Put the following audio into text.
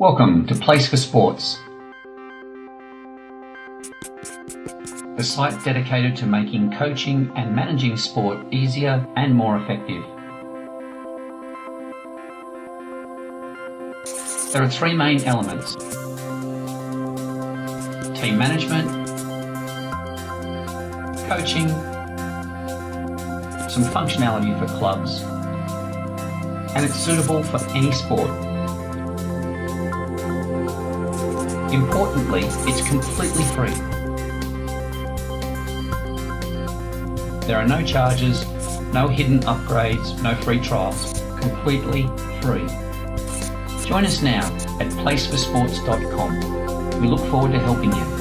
Welcome to Place for Sports, the site dedicated to making coaching and managing sport easier and more effective. There are three main elements: team management, coaching, some functionality for clubs, and it's suitable for any sport. Importantly, it's completely free. There are no charges, no hidden upgrades, no free trials. Completely free. Join us now at placeforsports.com. We look forward to helping you.